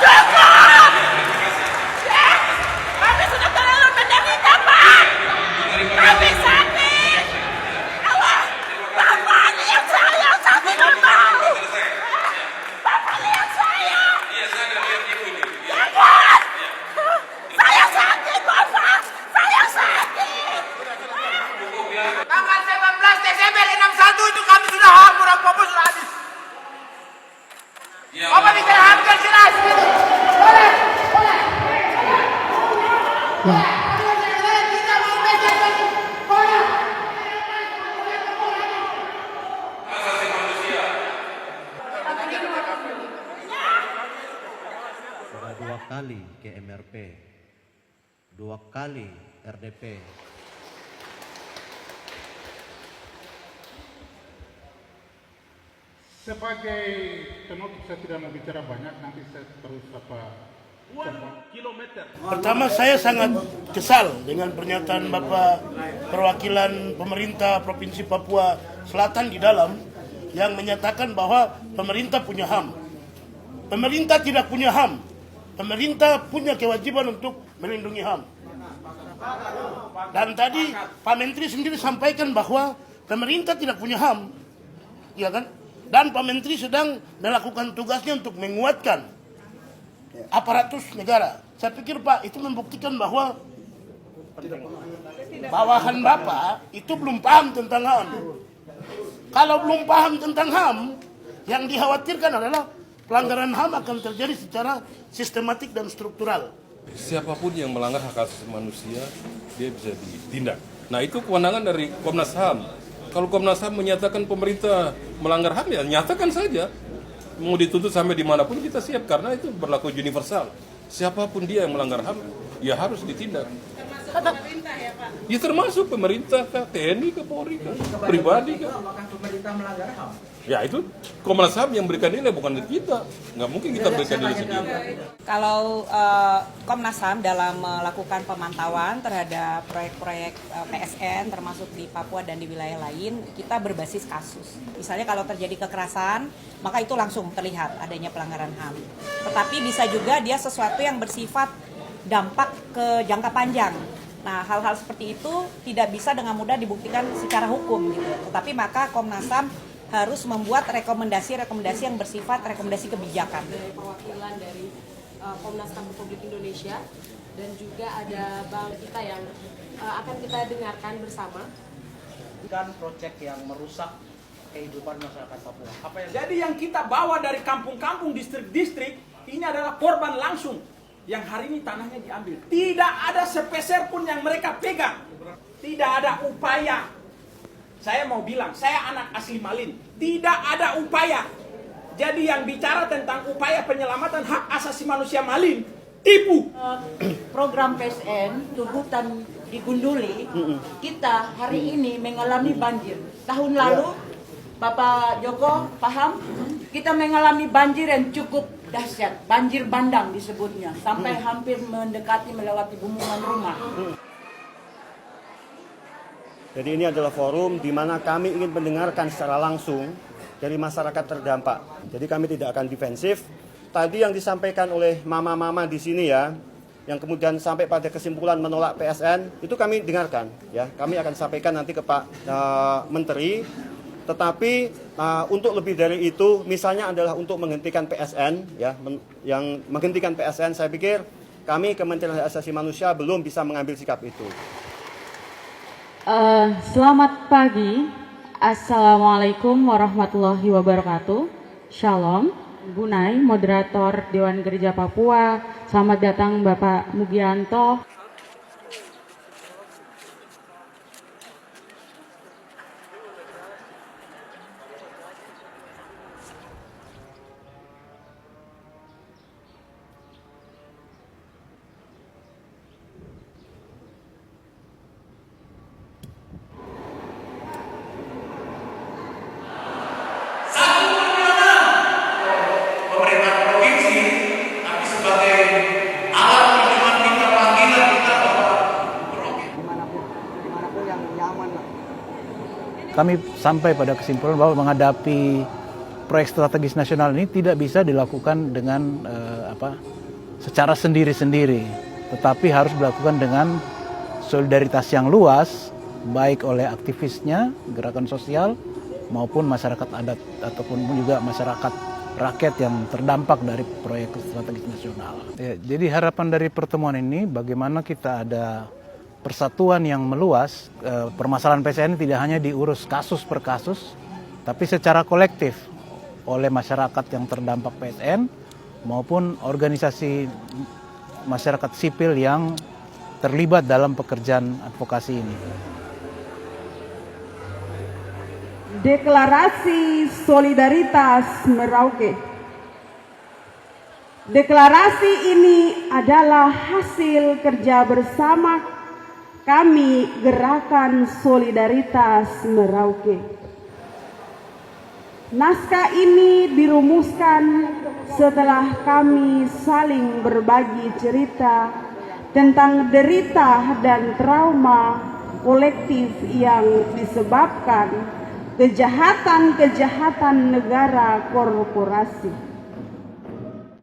Cukup! Ya, kami sudah terlalu menderita, Pak. Kami sakit. Allah, Bapak lihat saya sakit, Bapak. Bapak lihat saya. Ya kan? Saya sakit, Bapak. Saya sakit. Tanggal 17 Desember 61 itu kami sudah hamur, apa sudah habis. Bapak bisa hamkan jelas. Boleh. Kita mau becer. Boleh. Sudah 2 kali ke MRP, 2 kali RDP. Sebagai penutup, saya tidak mau bicara banyak, nanti saya terus Pertama, saya sangat kesal dengan pernyataan Bapak perwakilan pemerintah Provinsi Papua Selatan di dalam yang menyatakan bahwa pemerintah punya HAM. Pemerintah tidak punya HAM. Pemerintah punya kewajiban untuk melindungi HAM. Dan tadi Pak Menteri sendiri sampaikan bahwa pemerintah tidak punya HAM, ya kan? Dan Pak Menteri sedang melakukan tugasnya untuk menguatkan aparatus negara. Saya pikir Pak itu membuktikan bahwa bawahan Bapak itu belum paham tentang HAM. Kalau belum paham tentang HAM, yang dikhawatirkan adalah pelanggaran HAM akan terjadi secara sistematik dan struktural. Siapapun yang melanggar hak asasi manusia, dia bisa ditindak. Nah, itu kewenangan dari Komnas HAM. Kalau Komnas HAM menyatakan pemerintah melanggar HAM, ya nyatakan saja. Mau dituntut sampai dimanapun kita siap, karena itu berlaku universal. Siapapun dia yang melanggar HAM, ya harus ditindak. Termasuk pemerintah ya, Pak? Ya termasuk pemerintah, TNI, Polri, pribadi. Apakah pemerintah melanggar HAM? Ya itu Komnas HAM yang berikan nilai, bukan kita. Nggak mungkin kita berikan nilai sendiri. Kalau Komnas HAM dalam melakukan pemantauan terhadap proyek-proyek PSN termasuk di Papua dan di wilayah lain, kita berbasis kasus. Misalnya kalau terjadi kekerasan, maka itu langsung terlihat adanya pelanggaran HAM. Tetapi bisa juga dia sesuatu yang bersifat dampak ke jangka panjang. Nah, hal-hal seperti itu tidak bisa dengan mudah dibuktikan secara hukum gitu. Tetapi maka Komnas HAM harus membuat rekomendasi-rekomendasi yang bersifat rekomendasi kebijakan. Dari perwakilan dari Komnas HAM Republik Indonesia dan juga ada Bang kita yang akan kita dengarkan bersama. Kan proyek yang merusak kehidupan masyarakat Papua. Jadi yang kita bawa dari kampung-kampung, distrik-distrik, ini adalah korban langsung yang hari ini tanahnya diambil. Tidak ada sepeser pun yang mereka pegang. Tidak ada upaya. Saya mau bilang, saya anak asli Malin. Tidak ada upaya. Jadi yang bicara tentang upaya penyelamatan hak asasi manusia Malin, tipu. Program PSN, hutan di Gunduli, kita hari ini mengalami banjir. Tahun lalu, Bapak Joko paham, kita mengalami banjir yang cukup dahsyat. Banjir bandang disebutnya, sampai hampir mendekati melewati bumungan rumah. Jadi ini adalah forum di mana kami ingin mendengarkan secara langsung dari masyarakat terdampak. Jadi kami tidak akan defensif. Tadi yang disampaikan oleh mama-mama di sini ya, yang kemudian sampai pada kesimpulan menolak PSN, itu kami dengarkan. Ya, kami akan sampaikan nanti ke Pak Menteri. Tetapi untuk lebih dari itu, misalnya adalah untuk menghentikan PSN, ya, yang menghentikan PSN, saya pikir kami Kementerian Hak Asasi Manusia belum bisa mengambil sikap itu. Selamat pagi, Assalamualaikum warahmatullahi wabarakatuh. Shalom, Gunai, moderator Dewan Gereja Papua. Selamat datang Bapak Mugianto. Kami sampai pada kesimpulan bahwa menghadapi proyek strategis nasional ini tidak bisa dilakukan dengan secara sendiri-sendiri, tetapi harus dilakukan dengan solidaritas yang luas, baik oleh aktivisnya, gerakan sosial, maupun masyarakat adat ataupun juga masyarakat rakyat yang terdampak dari proyek strategis nasional. Ya, jadi harapan dari pertemuan ini bagaimana kita ada persatuan yang meluas. Permasalahan PSN tidak hanya diurus kasus per kasus, tapi secara kolektif oleh masyarakat yang terdampak PSN maupun organisasi masyarakat sipil yang terlibat dalam pekerjaan advokasi ini. Deklarasi Solidaritas Merauke. Deklarasi ini adalah hasil kerja bersama kami Gerakan Solidaritas Merauke. Naskah ini dirumuskan setelah kami saling berbagi cerita tentang derita dan trauma kolektif yang disebabkan kejahatan-kejahatan negara korporasi.